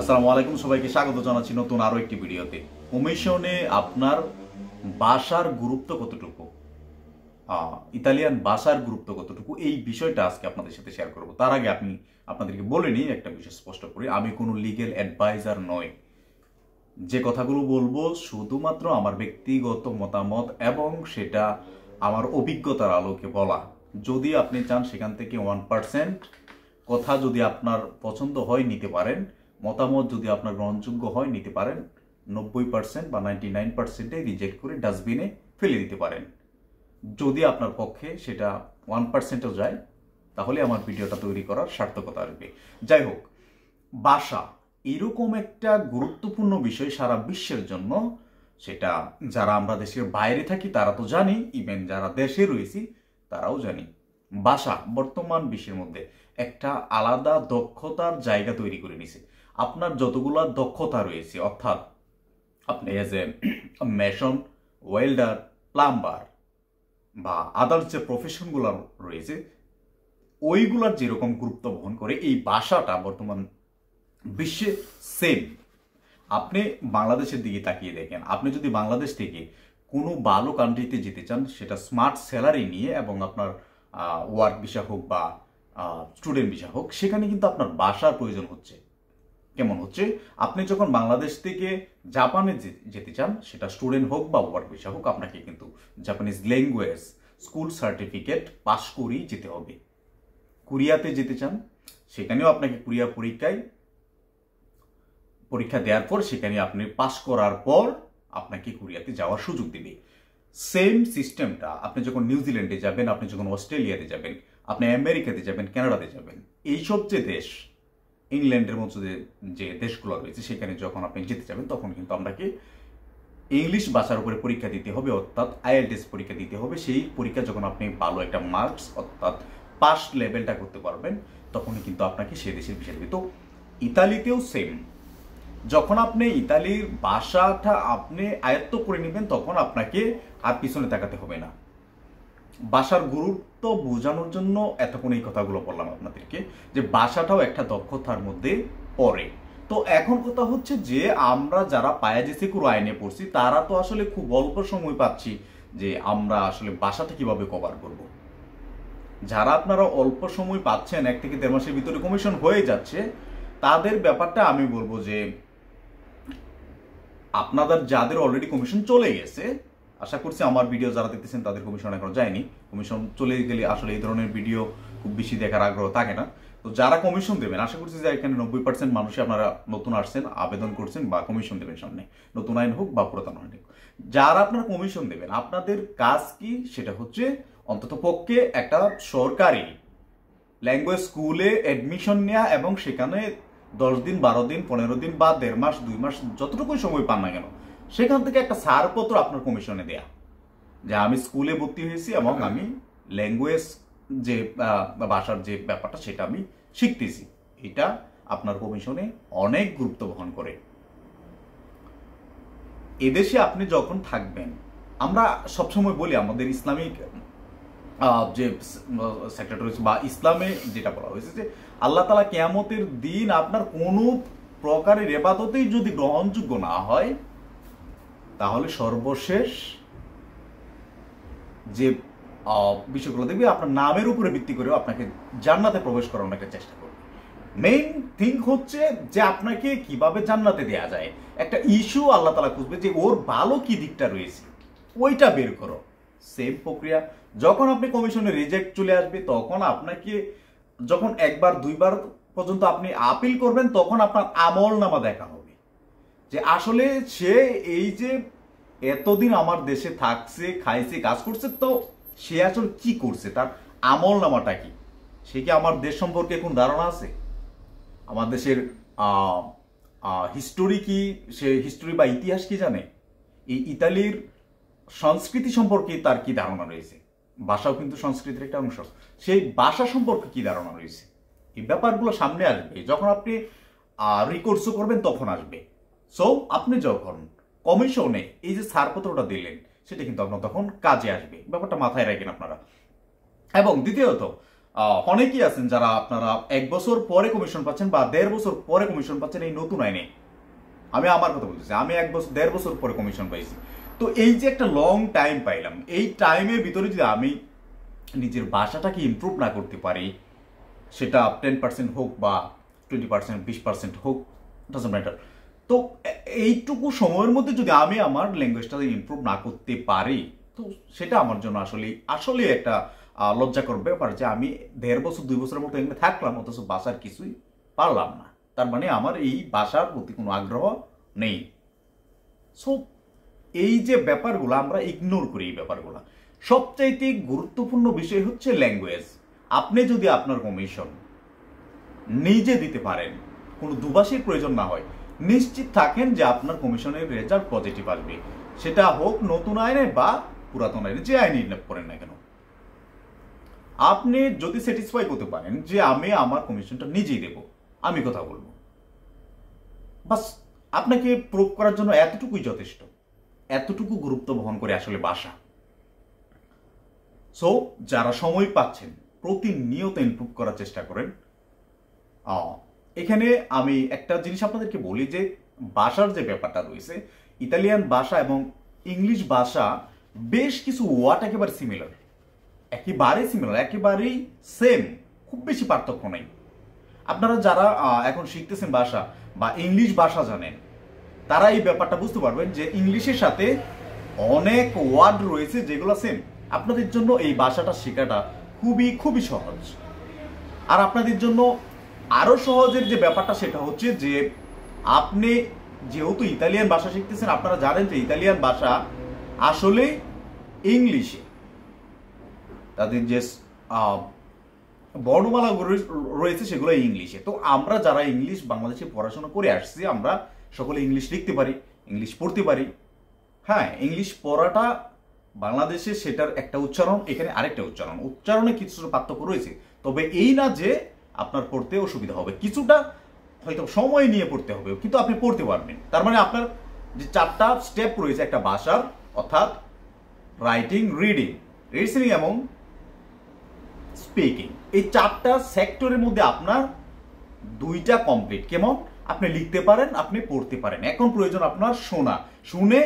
আসসালামু আলাইকুম, সবাইকে স্বাগত জানাচ্ছি নতুন আরো একটি ভিডিওতে। কমিশনে আপনার ভাষার গুরুত্ব কতটুকু, ইতালিয়ান ভাষার গুরুত্ব কতটুকু, এই বিষয়টা আজকে আপনাদের সাথে শেয়ার করব। তার আগে আমি আপনাদেরকে বলে নিই, একটা বিষয় স্পষ্ট করি, আমি কোনো লিগ্যাল অ্যাডভাইজার নই। যে কথাগুলো বলবো শুধুমাত্র আমার ব্যক্তিগত মতামত এবং সেটা আমার অভিজ্ঞতার আলোকে বলা। যদি আপনি চান সেখান থেকে 1% কথা যদি আপনার পছন্দ হয় নিতে পারেন, মতামত যদি আপনার গ্রহণযোগ্য হয় নিতে পারেন, 90% বা 99%-এ রিজেক্ট করে ডাস্টবিনে ফেলে দিতে পারেন। যদি আপনার পক্ষে সেটা 1%ও যায় তাহলে আমার ভিডিওটা তৈরি করার সার্থকতা আসবে। যাই হোক, ভাষা এরকম একটা গুরুত্বপূর্ণ বিষয় সারা বিশ্বের জন্য, সেটা যারা আমরা দেশের বাইরে থাকি তারা তো জানি, ইভেন যারা দেশে রয়েছি তারাও জানি। ভাষা বর্তমান বিশ্বের মধ্যে একটা আলাদা দক্ষতার জায়গা তৈরি করে নিছে। আপনার যতগুলো দক্ষতা রয়েছে, অর্থাৎ আপনি as a mason, welder, plumber বা আদার্স যে প্রফেশনগুলো রয়েছে ওইগুলার যেরকম গুরুত্ব বহন করে, এই ভাষাটা বর্তমান বিশ্বে সেম। আপনি বাংলাদেশের দিকে তাকিয়ে দেখেন, আপনি যদি বাংলাদেশ থেকে কোনো ভালো কান্ট্রিতে যেতে চান, সেটা স্মার্ট স্যালারি নিয়ে এবং আপনার ওয়ার্ক ভিসা হোক বা স্টুডেন্ট ভিসা হোক, সেখানে কিন্তু আপনার ভাষার প্রয়োজন হচ্ছে। কেমন হচ্ছে? আপনি যখন বাংলাদেশ থেকে জাপানে যেতে চান, সেটা স্টুডেন্ট হোক বা ওয়ার্ক ভিসা হোক, আপনাকে কিন্তু Japanese language school certificate pass করেই যেতে হবে। কোরিয়াতে যেতে চান, সেখানেও আপনাকে কোরিয়া পরীক্ষা দেওয়ার পর সেখানে আপনি পাস করার পর আপনাকে কোরিয়াতে যাওয়ার সুযোগ দিবে। সেম সিস্টেমটা আপনি যখন নিউজিল্যান্ডে যাবেন, আপনি যখন অস্ট্রেলিয়াতে যাবেন, আপনি আমেরিকাতে যাবেন, কানাডাতে যাবেন, এইসব যে দেশ, ইংল্যান্ডের মতো যে দেশগুলো রয়েছে, সেখানে যখন আপনি যেতে যাবেন তখন কিন্তু আপনাকে ইংলিশ ভাষার উপরে পরীক্ষা দিতে হবে, অর্থাৎ আইএলটিএস পরীক্ষা দিতে হবে। সেই পরীক্ষা যখন আপনি ভালো একটা মার্কস অর্থাৎ পাস লেভেলটা করতে পারবেন, তখনই কিন্তু আপনাকে সেই দেশের ভিসা দেবে। তো ইতালিতেও সেম। যখন আপনি ইতালির ভাষাটা আপনি আয়ত্ত করে নেবেন, তখন আপনাকে আর পিছনে তাকাতে হবে না। ভাষার গুরুত্ব বোঝানোর জন্য এতক্ষণ এই কথাগুলো বললাম আপনাদেরকে, যে ভাষাটাও একটা দক্ষতার মধ্যে পড়ে। তো এখন কথা হচ্ছে যে আমরা যারা পায়াজেসি কুরু আইনে পড়ছি তারা তো আসলে খুব অল্প সময় পাচ্ছি যে আমরা আসলে ভাষাটা কিভাবে কভার করব। যারা আপনারা অল্প সময় পাচ্ছেন, 1 থেকে 1.5 মাসের ভিতরে কমিশন হয়ে যাচ্ছে, তাদের ব্যাপারটা আমি বলবো যে আপনাদের যাদের অলরেডি কমিশন চলে গেছে, আশা করছি আমার ভিডিও যারা দেখতেছেন তাদের কমিশন এখনো যায়নি। কমিশন চলে গেলে আসলে এই ধরনের ভিডিও খুব বেশি দেখার আগ্রহ থাকে না। তো যারা কমিশন দেবেন, আশা করছি যে এখানে 90% মানুষই আপনারা নতুন আসছেন, আবেদন করছেন বা কমিশন দেবেন সামনে, নতুন আইন হোক বা পুরাতন আইন হোক। যারা আপনারা কমিশন দেবেন, আপনাদের কাজ কি? সেটা হচ্ছে অন্তত পক্ষে একটা সরকারি ল্যাঙ্গুয়েজ স্কুলে অ্যাডমিশন নেওয়া এবং সেখানে 10 দিন, 12 দিন, 15 দিন বা 1.5 মাস, 2 মাস যতটুকুই সময় পান না কেন, সেখান থেকে একটা ছাড়পত্র আপনার কমিশনে দেয়া যে আমি স্কুলে ভর্তি হয়েছি এবং আমি ল্যাঙ্গুয়েজ যে ভাষার যে ব্যাপারটা সেটা আমি শিখতেছি। এটা আপনার কমিশনে অনেক গুরুত্ব বহন করে। এদেশে আপনি যখন থাকবেন, আমরা সবসময় বলি আমাদের ইসলামিক যে সেক্টর রয়েছে বা ইসলামে যেটা বলা হয়েছে যে আল্লাহ তাআলা কিয়ামতের দিন আপনার কোনো প্রকারের ইবাদতেই যদি গ্রহণযোগ্য না হয়, তাহলে সর্বশেষ যে বিষয়গুলো দেখবে আপনার নামের উপরে ভিত্তি করে আপনাকে জান্নাতে প্রবেশ করানোর একটা চেষ্টা করবে। মেইন থিং হচ্ছে যে আপনাকে কিভাবে জান্নাতে দেয়া যায়, একটা ইস্যু আল্লাহ তাআলা খুঁজবে যে ওর ভালো কি দিকটা রয়েছে, ওইটা বের করো। সেম প্রক্রিয়া যখন আপনি কমিশনে রিজেক্ট চলে আসবে, তখন আপনাকে যখন 1বার 2বার পর্যন্ত আপনি আপিল করবেন, তখন আপনার আমল নামা দেখা হবে যে আসলে সে এই যে এতদিন আমার দেশে থাকছে, খাইছে, কাজ করছে, তো সে আসলে কি করছে, তার আমল নামাটা কি, সে কি আমার দেশ সম্পর্কে কোন ধারণা আছে, আমার দেশের হিস্টোরি কি, সে হিস্টোরি বা ইতিহাস কি জানে, এই ইতালির সংস্কৃতি সম্পর্কে তার কি ধারণা রয়েছে, ভাষাও কিন্তু সংস্কৃতির একটা অংশ, সেই ভাষা সম্পর্কে কি ধারণা রয়েছে, এই ব্যাপারগুলো সামনে আসবে যখন আপনি রিকোর্সও করবেন, তখন আসবে। সো আপনি যখন কমিশনে এই যে ছাড়পত্রটা দিলেন, সেটা কিন্তু আপনার তখন কাজে আসবে, ব্যাপারটা মাথায় রাখেন আপনারা। এবং দ্বিতীয়ত অনেকেই আছেন যারা আপনারা 1 বছর পরে কমিশন পাচ্ছেন বা 1.5 বছর পরে কমিশন পাচ্ছেন এই নতুন আইনে। আমি আমার কথা বলতেছি, আমি 1.5 বছর পরে কমিশন পাইছি। তো এই যে একটা লং টাইম পাইলাম, এই টাইমের ভিতরে যদি আমি নিজের ভাষাটাকে ইমপ্রুভ না করতে পারি, সেটা 10% হোক বা 20%, 20% হোক, ডাজন্ট ম্যাটার। তো এইটুকু সময়ের মধ্যে যদি আমি আমার ল্যাঙ্গুয়েজটা ইমপ্রুভ না করতে পারি, তো সেটা আমার জন্য আসলে একটা লজ্জাকর ব্যাপার যে আমি 1.5 বছর 2 বছরের মতো এখানে থাকলাম, অথচ ভাষার কিছুই পারলাম না। তার মানে আমার এই ভাষার প্রতি কোনো আগ্রহ নেই। সো এই যে ব্যাপারগুলো আমরা ইগনোর করি, এই ব্যাপারগুলো সবচাইতে গুরুত্বপূর্ণ বিষয় হচ্ছে ল্যাঙ্গুয়েজ। আপনি যদি আপনার কমিশন নিজে দিতে পারেন, কোনো দুভাষীর প্রয়োজন না হয়, নিশ্চিত থাকেন যে আপনার কমিশনের রেজাল্ট পজিটিভ আসবে। সেটা হোক নতুন আইনে বা পুরাতন আইনে, যে আইনে ইনলাভ করেন না কেন। আপনি যদি স্যাটিসফাই করতে পারেন যে আমি আমার কমিশনটা নিজেই দেব, আমি কথা বলবো, বাস আপনাকে প্রুভ করার জন্য এতটুকুই যথেষ্ট। এতটুকু গুরুত্ব বহন করে আসলে ভাষা। সো যারা সময় পাচ্ছেন প্রতিনিয়ত ইমপ্রুভ করার চেষ্টা করেন। এখানে আমি একটা জিনিস আপনাদেরকে বলি যে ভাষার যে ব্যাপারটা রয়েছে, ইতালিয়ান ভাষা এবং ইংলিশ ভাষা বেশ কিছু ওয়ার্ড একেবারে সিমিলার, একেবারেই সেম, খুব বেশি পার্থক্য নেই। আপনারা যারা এখন শিখতেছেন ভাষা বা ইংলিশ ভাষা জানেন, তারা এই ব্যাপারটা বুঝতে পারবেন যে ইংলিশের সাথে অনেক ওয়ার্ড রয়েছে যেগুলো সেম। আপনাদের জন্য এই ভাষাটা শেখাটা খুবই সহজ। আর আপনাদের জন্য আরো সহজের যে ব্যাপারটা সেটা হচ্ছে যে আপনি যেহেতু ইতালিয়ান ভাষা শিখতেছেন, আপনারা জানেন যে ইতালিয়ান ভাষা আসলে ইংলিশে তাদের যে বর্ণমালা রয়েছে সেগুলো ইংলিশে। তো আমরা যারা ইংলিশ বাংলাদেশে পড়াশোনা করে আসছি, আমরা সকলে ইংলিশ লিখতে পারি, ইংলিশ পড়তে পারি। হ্যাঁ, ইংলিশ পড়াটা বাংলাদেশে সেটার একটা উচ্চারণ, এখানে আরেকটা উচ্চারণ, উচ্চারণে কিছুটা পার্থক্য রয়েছে। তবে এই না যে আপনার পড়তে অসুবিধা হবে, কিছুটা হয়তো সময় নিয়ে পড়তে হবে, কিন্তু আপনি পড়তে পারবেন। তার মানে আপনার যে 4টা স্টেপ রয়েছে একটা ভাষার, অর্থাৎ রাইটিং, রিডিং, লিসেনিং এবং স্পিকিং, এই 4টা সেক্টরের মধ্যে আপনার 2টা কমপ্লিট। কেমন? আপনি লিখতে পারেন, আপনি পড়তে পারেন। এখন প্রয়োজন আপনার শোনা, শুনে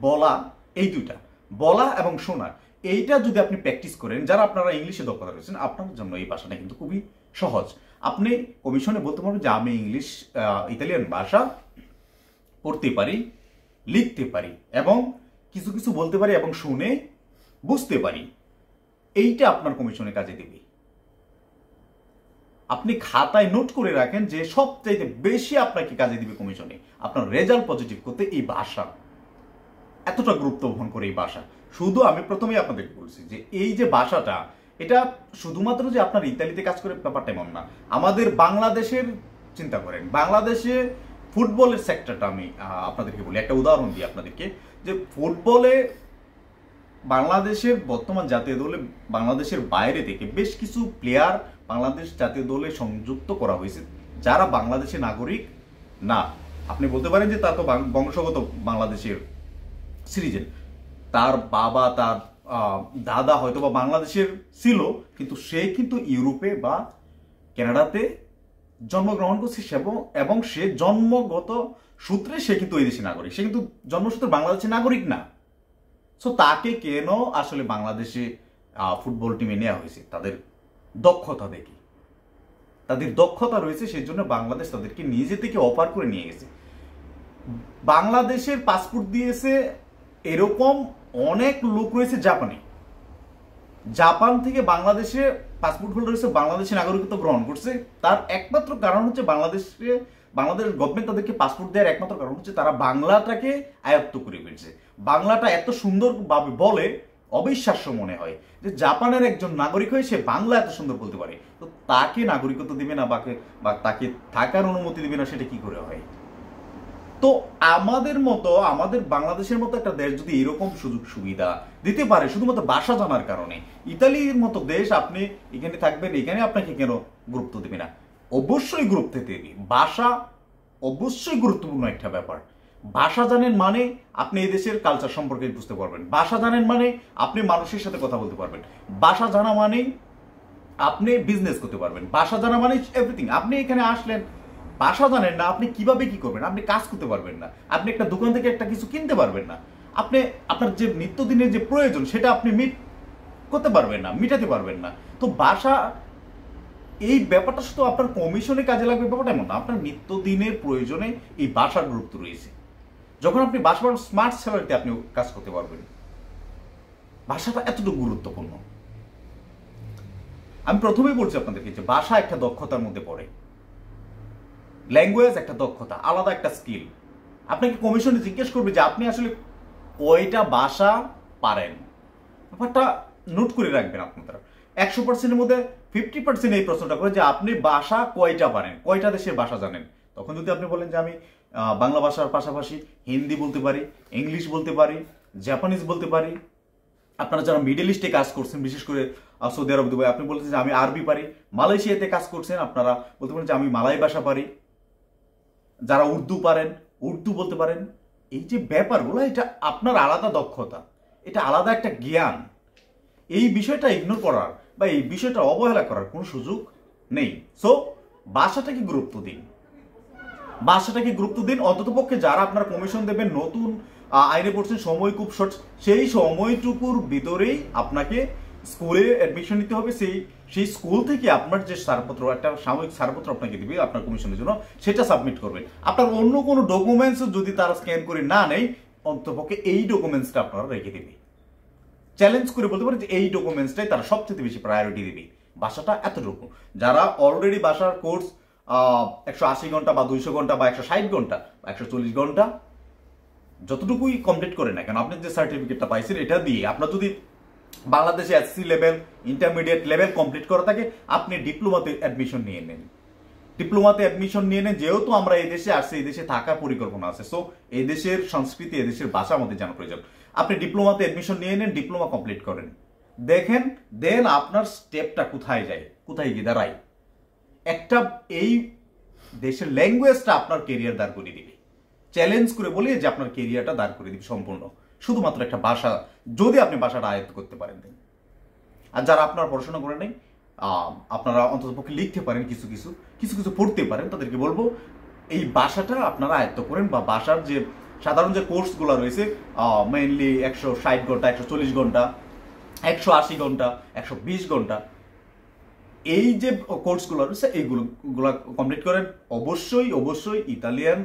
বলা, এই 2টা, বলা এবং শোনা। এইটা যদি আপনি প্র্যাকটিস করেন, যারা আপনারা ইংলিশে দক্ষতা রয়েছেন, আপনার জন্য এই ভাষাটা কিন্তু খুবই সহজ। আপনি কমিশনে বলতে পারবেন যে আমি ইতালিয়ান ভাষা পড়তে পারি, লিখতে পারি এবং কিছু কিছু বলতে পারি এবং শুনে বুঝতে পারি। এইটা আপনার কমিশনে কাজে দেবে। আপনি খাতায় নোট করে রাখেন যে সবচাইতে বেশি আপনাকে কাজে দিবে কমিশনে আপনার রেজাল্ট পজিটিভ করতে এই ভাষা এতটা গুরুত্ব বহন করে। এই ভাষা শুধু, আমি প্রথমেই আপনাদেরকে বলছি যে এই যে ভাষাটা, এটা শুধুমাত্র যে আপনার ইতালিতে কাজ করে ব্যাপারটা এমন না। আমাদের বাংলাদেশের চিন্তা করেন, বাংলাদেশে ফুটবলের সেক্টরটা আমি আপনাদেরকে বলি, একটা উদাহরণ দিই আপনাদেরকে, যে ফুটবলে বাংলাদেশের বর্তমান জাতীয় দলে বাংলাদেশের বাইরে থেকে বেশ কিছু প্লেয়ার বাংলাদেশ জাতীয় দলে সংযুক্ত করা হয়েছে যারা বাংলাদেশের নাগরিক না। আপনি বলতে পারেন যে তার তো বংশগত বাংলাদেশের সিটিজেন, তার বাবা তার দাদা হয়তো বা বাংলাদেশের ছিল, কিন্তু সে কিন্তু ইউরোপে বা কানাডাতে জন্মগ্রহণ করছে এবং সে জন্মগত সূত্রে সে কিন্তু এই দেশের নাগরিক, সে কিন্তু জন্মসূত্রে বাংলাদেশের নাগরিক না। সো তাকে কেন আসলে বাংলাদেশে ফুটবল টিমে নেওয়া হয়েছে? তাদের দক্ষতা দেখে, তাদের দক্ষতা রয়েছে, সেই জন্য বাংলাদেশ তাদেরকে নিজে থেকে অফার করে নিয়ে গেছে। বাংলাদেশের পাসপোর্ট দিয়েছে এরকম অনেক লোক রয়েছে জাপানে, জাপান থেকে বাংলাদেশে পাসপোর্ট হোল্ডার হয়েছে, বাংলাদেশের নাগরিকত্ব গ্রহণ করছে। তার একমাত্র কারণ হচ্ছে বাংলাদেশ গভর্নমেন্ট তাদেরকে পাসপোর্ট দেওয়ার একমাত্র কারণ হচ্ছে তারা বাংলাটাকে আয়ত্ত করে ফেলছে। বাংলাটা এত সুন্দরভাবে বলে, অবিশ্বাস্য মনে হয় যে জাপানের একজন নাগরিক হয়ে সে বাংলা এত সুন্দর বলতে পারে। তো তাকে নাগরিকত্ব দিবে না বা তাকে থাকার অনুমতি দিবে না, সেটা কি করে হয়? তো আমাদের বাংলাদেশের মতো একটা দেশ যদি এরকম সুযোগ সুবিধা দিতে পারে শুধুমাত্র ভাষা জানার কারণে, ইতালির মতো দেশ, আপনি এখানে থাকবেন, এখানে আপনাকে কেন গুরুত্ব দেবে না? অবশ্যই গুরুত্ব দেবে। ভাষা অবশ্যই গুরুত্বপূর্ণ একটা ব্যাপার। ভাষা জানেন মানে আপনি এই দেশের কালচার সম্পর্কে বুঝতে পারবেন, ভাষা জানেন মানে আপনি মানুষের সাথে কথা বলতে পারবেন, ভাষা জানা মানেই আপনি বিজনেস করতে পারবেন। ভাষা জানা মানে এভরিথিং। আপনি এখানে আসলেন, ভাষা জানেন না, আপনি কিভাবে কি করবেন? আপনি কাজ করতে পারবেন না, আপনি একটা দোকান থেকে একটা কিছু কিনতে পারবেন না, আপনি আপনার যে নিত্যদিনের যে প্রয়োজন সেটা আপনি করতে পারবেন না, মিটাতে পারবেন না। তো ভাষা এই ব্যাপারটা শুধু আপনার কমিশনে কাজে লাগবে ব্যাপারটা এমন না, আপনার নিত্যদিনের প্রয়োজনে এই ভাষার গুরুত্ব রয়েছে। যখন আপনি ভাষার স্মার্ট স্যালারিতে আপনি কাজ করতে পারবেন, ভাষাটা এতটুকু গুরুত্বপূর্ণ। আমি প্রথমেই বলছি আপনাদেরকে যে ভাষা একটা দক্ষতার মধ্যে পড়ে। ল্যাঙ্গুয়েজ একটা দক্ষতা, আলাদা একটা স্কিল। আপনাকে কমিশনে জিজ্ঞেস করবে যে আপনি আসলে কয়টা ভাষা পারেন। ব্যাপারটা নোট করে রাখবেন আপনারা। 100%-এর মধ্যে 50% এই প্রশ্নটা করে যে আপনি ভাষা কয়টা পারেন, কয়টা দেশের ভাষা জানেন। তখন যদি আপনি বলেন যে আমি বাংলা ভাষার পাশাপাশি হিন্দি বলতে পারি, ইংলিশ বলতে পারি, জাপানিজ বলতে পারি। আপনারা যারা মিডল ইস্টে কাজ করছেন, বিশেষ করে সৌদি আরব, দুবাই, আপনি বলতেছেন যে আমি আরবি পারি। মালয়েশিয়াতে কাজ করছেন, আপনারা বলতে পারেন যে আমি মালাই ভাষা পারি। যারা উর্দু পারেন, উর্দু বলতে পারেন। এই যে ব্যাপারগুলো, এটা আপনার আলাদা দক্ষতা, এটা আলাদা একটা জ্ঞান। এই বিষয়টা ইগনোর করার বা এই বিষয়টা অবহেলা করার কোনো সুযোগ নেই। সো ভাষাটাকে গুরুত্ব দিন, ভাষাটাকে গুরুত্ব দিন। অন্ততপক্ষে যারা আপনারা কমিশন দেবেন, নতুন আইনে পড়ছেন, সময় খুব শর্ট, সেই সময়টুকুর ভিতরেই আপনাকে স্কুলে অ্যাডমিশন নিতে হবে। সেই স্কুল থেকে আপনার যে ছাড়পত্র, একটা সাময়িক ছাড়পত্র আপনাকে দিবে আপনার কমিশনের জন্য, সেটা সাবমিট করবেন। আপনার অন্য কোনো ডকুমেন্টস যদি তারা স্ক্যান করে না নেয়, অন্ততপক্ষে এই ডকুমেন্টসটা আপনারা রেখে দেবে। চ্যালেঞ্জ করে বলতে পারি যে এই ডকুমেন্টসটাই তারা সবচেয়ে বেশি প্রায়োরিটি দিবে। ভাষাটা এতটুকু। যারা অলরেডি ভাষার কোর্স 180 ঘন্টা বা 200 ঘন্টা বা 160 ঘন্টা বা 140 ঘন্টা যতটুকুই কমপ্লিট করে না কেন, আপনি যে সার্টিফিকেটটা পাইছেন এটা দিয়ে আপনার যদি বাংলাদেশে SC level, intermediate level complete করা থাকে, আপনি ডিপ্লোমাতে অ্যাডমিশন নিয়ে নেন। ডিপ্লোমাতে অ্যাডমিশন নিয়ে নেন। যেহেতু আমরা এই দেশে আসছি, এই দেশে থাকার পরিকল্পনা আছে, সো এই দেশের সংস্কৃতি, এই দেশের ভাষা আমাদের জানা প্রয়োজন। আপনি ডিপ্লোমাতে অ্যাডমিশন নিয়ে নেন, ডিপ্লোমা কমপ্লিট করেন, দেখেন দেন আপনার স্টেপটা কোথায় যায়, কোথায় গিয়ে দাঁড়ায়। একটা এই দেশের ল্যাঙ্গুয়েজটা আপনার কেরিয়ার দাঁড় করিয়ে দিবে। চ্যালেঞ্জ করে বলি যে আপনার কেরিয়ারটা দাঁড় করে দিবে সম্পূর্ণ, শুধুমাত্র একটা ভাষা, যদি আপনি ভাষাটা আয়ত্ত করতে পারেন। আর যারা আপনারা পড়াশোনা করে নেই, আপনারা অন্ততপক্ষে লিখতে পারেন, কিছু কিছু পড়তে পারেন, তাদেরকে বলবো এই ভাষাটা আপনারা আয়ত্ত করেন। বা ভাষার যে সাধারণ যে কোর্সগুলো রয়েছে, মেইনলি 160 ঘন্টা, 140 ঘন্টা, 180 ঘন্টা, 120 ঘন্টা, এই যে কোর্সগুলো রয়েছে এইগুলো কমপ্লিট করেন। অবশ্যই ইতালিয়ান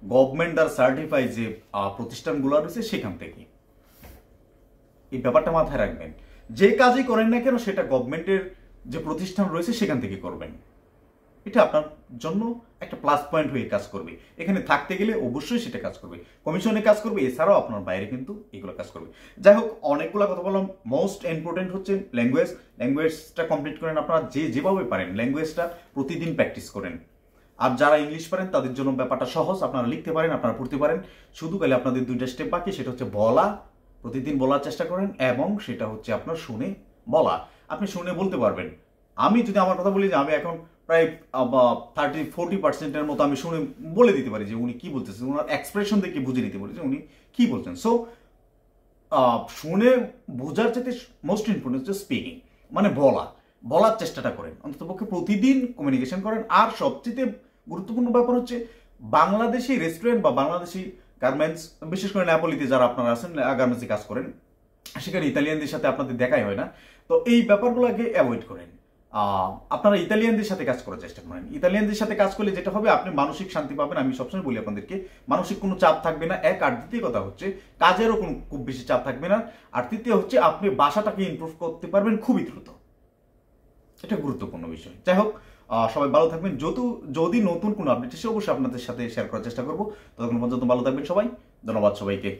গভর্নমেন্ট দ্বারা সার্টিফাই যে প্রতিষ্ঠানগুলো রয়েছে সেখান থেকে। এই ব্যাপারটা মাথায় রাখবেন। যে কাজই করেন না কেন সেটা গভর্নমেন্টের যে প্রতিষ্ঠান রয়েছে সেখান থেকে করবেন। এটা আপনার জন্য একটা প্লাস পয়েন্ট হয়ে কাজ করবে। এখানে থাকতে গেলে অবশ্যই সেটা কাজ করবে, কমিশনে কাজ করবে, এছাড়াও আপনার বাইরে কিন্তু এগুলো কাজ করবে। যাই হোক, অনেকগুলো কথা বললাম। মোস্ট ইম্পর্টেন্ট হচ্ছে ল্যাঙ্গুয়েজটা কমপ্লিট করেন। আপনারা যেভাবে পারেন ল্যাঙ্গুয়েজটা প্রতিদিন প্র্যাকটিস করেন। আর যারা ইংলিশ পারেন তাদের জন্য ব্যাপারটা সহজ, আপনারা লিখতে পারেন, আপনারা পড়তে পারেন। শুধু গেলে আপনাদের দুইটা স্টেপ বাকি, সেটা হচ্ছে বলা। প্রতিদিন বলার চেষ্টা করেন, এবং সেটা হচ্ছে আপনার শুনে বলা। আপনি শুনে বলতে পারবেন। আমি যদি আমার কথা বলি যে আমি এখন প্রায় 30-40%-এর মতো আমি শুনে বলে দিতে পারি যে উনি কি বলতেছেন, ওনার এক্সপ্রেশন দেখে বুঝে নিতে পারি যে উনি কি বলছেন। সো শুনে বোঝার চাইতে মোস্ট ইম্পর্টেন্ট হচ্ছে স্পিকিং, মানে বলার চেষ্টাটা করেন, অন্ততপক্ষে প্রতিদিন কমিউনিকেশন করেন। আর সবচেয়ে গুরুত্বপূর্ণ ব্যাপার হচ্ছে বাংলাদেশি রেস্টুরেন্ট বা বাংলাদেশি গার্মেন্টস, বিশেষ করে নেপোলিতে যারা আপনারা আছেন গার্মেন্টসে কাজ করেন, সেখানে ইতালিয়ানদের সাথে আপনাদের দেখাই হয় না। তো এই ব্যাপারগুলোকে অ্যাভয়েড করেন। আপনারা ইতালিয়ানদের সাথে কাজ করার চেষ্টা করেন। ইতালিয়ানদের সাথে কাজ করলে যেটা হবে, আপনি মানসিক শান্তি পাবেন। আমি সবসময় বলি আপনাদেরকে, মানসিক কোনো চাপ থাকবে না। আর দ্বিতীয় কথা হচ্ছে কাজেরও কোনো খুব বেশি চাপ থাকবে না। আর তৃতীয় হচ্ছে আপনি ভাষাটাকে ইমপ্রুভ করতে পারবেন খুবই দ্রুত। এটা গুরুত্বপূর্ণ বিষয়। যাই হোক, সবাই ভালো থাকবেন। যদি নতুন কোনো আপডেট এসে অবশ্যই আপনাদের সাথে শেয়ার করার চেষ্টা করবো। ততক্ষণ পর্যন্ত ভালো থাকবেন সবাই। ধন্যবাদ সবাইকে।